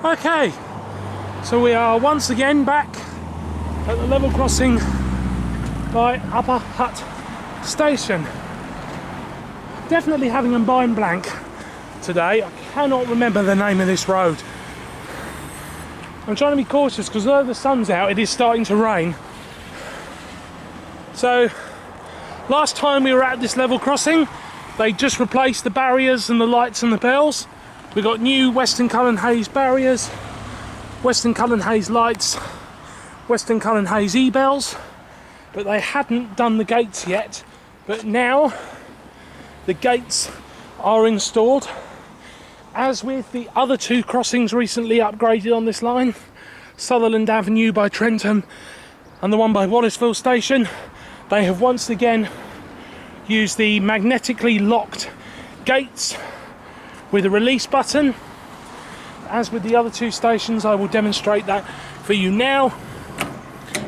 Okay, so we are once again back at the level crossing by Upper Hutt Station. Definitely having a mind blank today. I cannot remember the name of this road. I'm trying to be cautious because although the sun's out, it is starting to rain. So, last time we were at this level crossing, they just replaced the barriers and the lights and the bells. We got new Western Cullen Hayes barriers, Western Cullen Hayes lights, Western Cullen Hayes e-bells, but they hadn't done the gates yet. But now the gates are installed. As with the other two crossings recently upgraded on this line, Sutherland Avenue by Trentham and the one by Wallaceville Station, they have once again used the magnetically locked gates with a release button. As with the other two stations, I will demonstrate that for you now.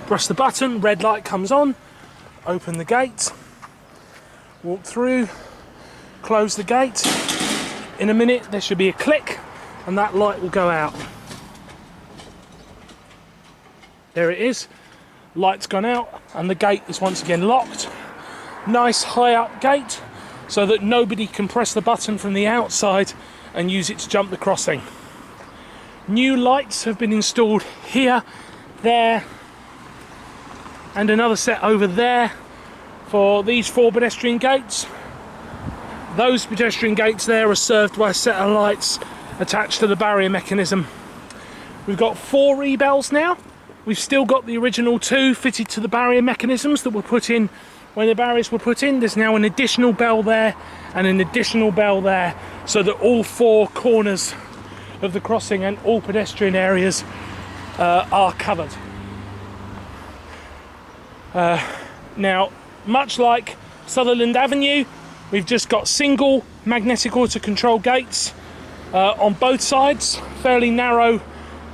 Press the button, red light comes on, open the gate, walk through, close the gate. In a minute there should be a click and that light will go out. There it is, light's gone out and the gate is once again locked. Nice high up gate so that nobody can press the button from the outside and use it to jump the crossing. New lights have been installed here, there and another set over there for these 4 pedestrian gates. Those pedestrian gates there are served by a set of lights attached to the barrier mechanism. We've got 4 e-bells now. We've still got the original 2 fitted to the barrier mechanisms that were put in when the barriers were put in. There's now an additional bell there and an additional bell there so that all 4 corners of the crossing and all pedestrian areas are covered. Now, much like Sutherland Avenue, we've just got single magnetic auto control gates on both sides, fairly narrow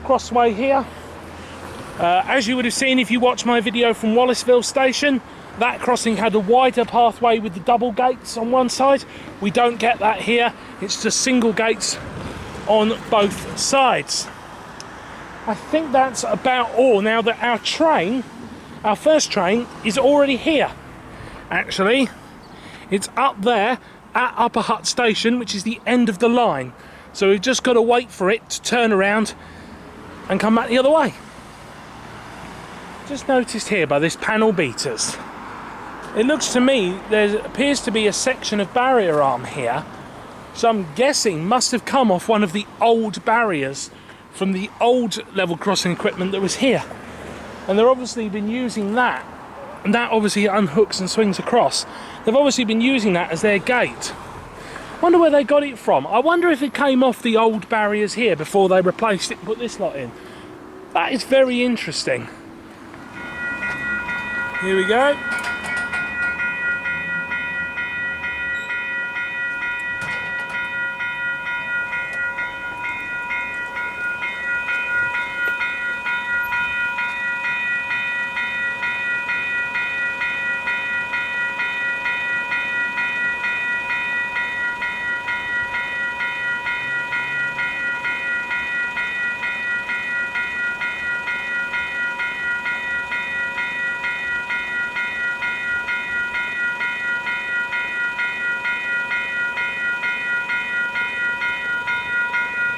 crossway here. As you would have seen if you watched my video from Wallaceville Station, that crossing had a wider pathway with the double gates on one side. We don't get that here, it's just single gates on both sides. I think that's about all. Now that our first train is already here. Actually, it's up there at Upper Hutt Station, which is the end of the line. So we've just got to wait for it to turn around and come back the other way. Just noticed here by this panel beaters, it looks to me there appears to be a section of barrier arm here, so I'm guessing must have come off one of the old barriers from the old level crossing equipment that was here, and they've obviously been using that, and that obviously unhooks and swings across. They've obviously been using that as their gate. Wonder where they got it from. I wonder if it came off the old barriers here before they replaced it and put this lot in. That is very interesting. Here we go.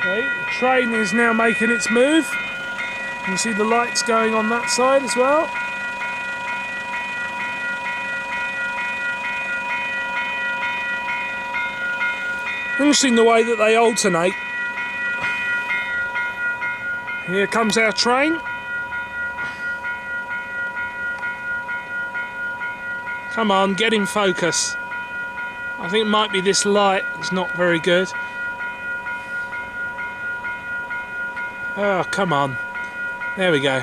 The train is now making its move. You can see the lights going on that side as well. Interesting the way that they alternate. Here comes our train. Come on, get in focus. I think it might be this light, it's not very good. Oh, come on. There we go.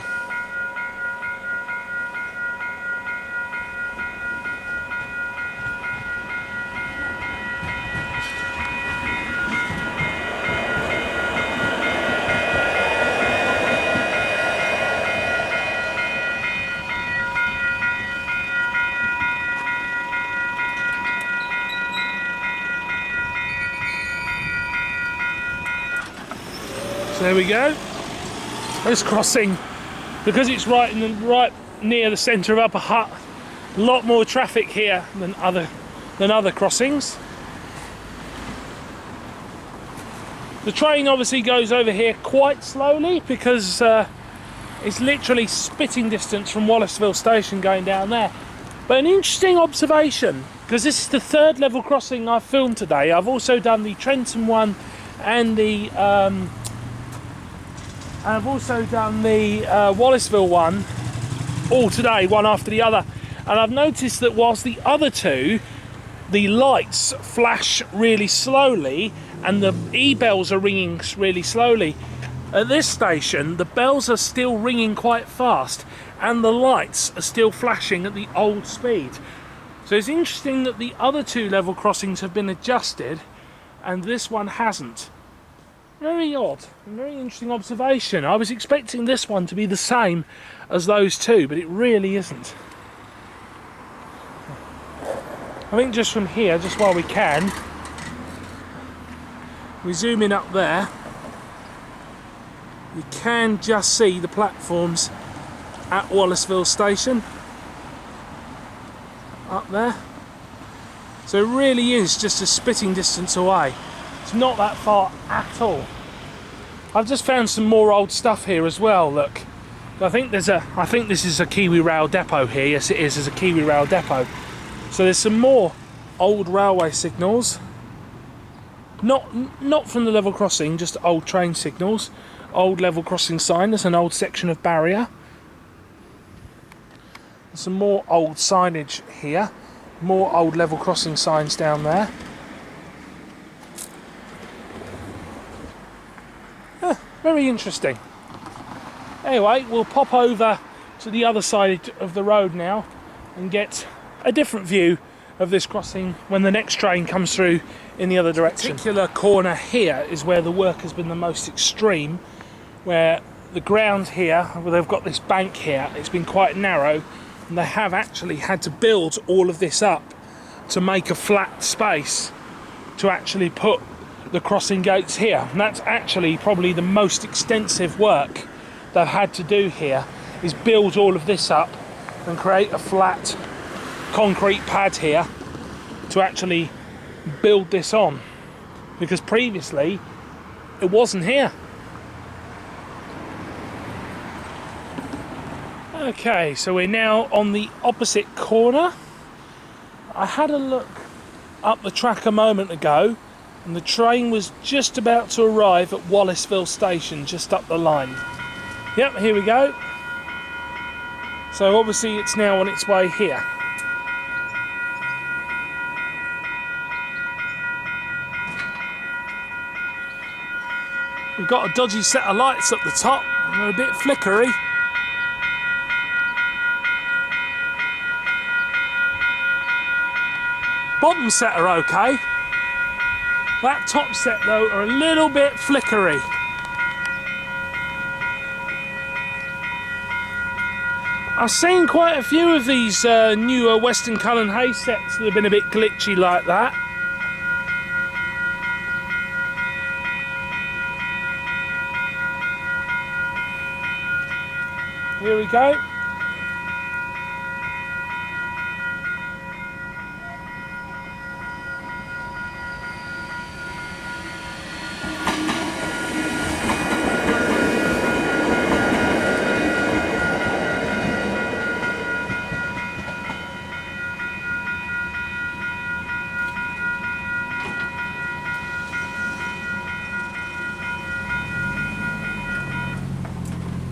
There we go. This crossing, because it's right near the centre of Upper Hutt, a lot more traffic here than other crossings. The train obviously goes over here quite slowly because it's literally spitting distance from Wallaceville station going down there. But an interesting observation, because this is the third level crossing I've filmed today. I've also done the Trenton one and the Wallaceville one all today, one after the other. And I've noticed that whilst the other two, the lights flash really slowly and the e-bells are ringing really slowly, at this station the bells are still ringing quite fast and the lights are still flashing at the old speed. So it's interesting that the other two level crossings have been adjusted and this one hasn't. Very odd, very interesting observation. I was expecting this one to be the same as those two, but it really isn't. I think just from here, just while we can, we zoom in up there, you can just see the platforms at Wallaceville station up there. So it really is just a spitting distance away. It's not that far at all. I've just found some more old stuff here as well. Look, I think this is a Kiwi Rail depot here. Yes, it is. There's a Kiwi Rail depot. So there's some more old railway signals. Not from the level crossing, just old train signals. Old level crossing sign. There's an old section of barrier. Some more old signage here. More old level crossing signs down there. Very interesting. Anyway, we'll pop over to the other side of the road now and get a different view of this crossing when the next train comes through in the other direction. This particular corner here is where the work has been the most extreme, where the ground here, where they've got this bank here, it's been quite narrow and they have actually had to build all of this up to make a flat space to actually put the crossing gates here. And that's actually probably the most extensive work they've had to do here, is build all of this up and create a flat concrete pad here to actually build this on, because previously it wasn't here. Okay, so we're now on the opposite corner. I had a look up the track a moment ago and the train was just about to arrive at Wallaceville station, just up the line. Yep, here we go. So obviously it's now on its way here. We've got a dodgy set of lights up the top, they're a bit flickery. Bottom set are okay. That top set though are a little bit flickery. I've seen quite a few of these newer Western Cullen Hayes sets that have been a bit glitchy like that. Here we go.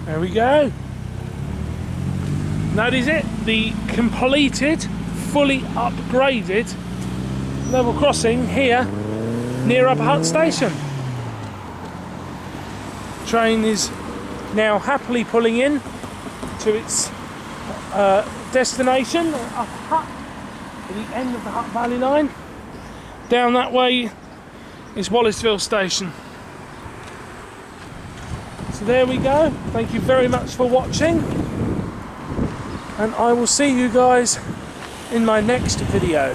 There we go. That is it, the completed, fully upgraded level crossing here near Upper Hutt station. Train is now happily pulling in to its destination, Upper Hutt, at the end of the Hutt Valley line. Down that way is Wallaceville station. So there we go. Thank you very much for watching, and I will see you guys in my next video.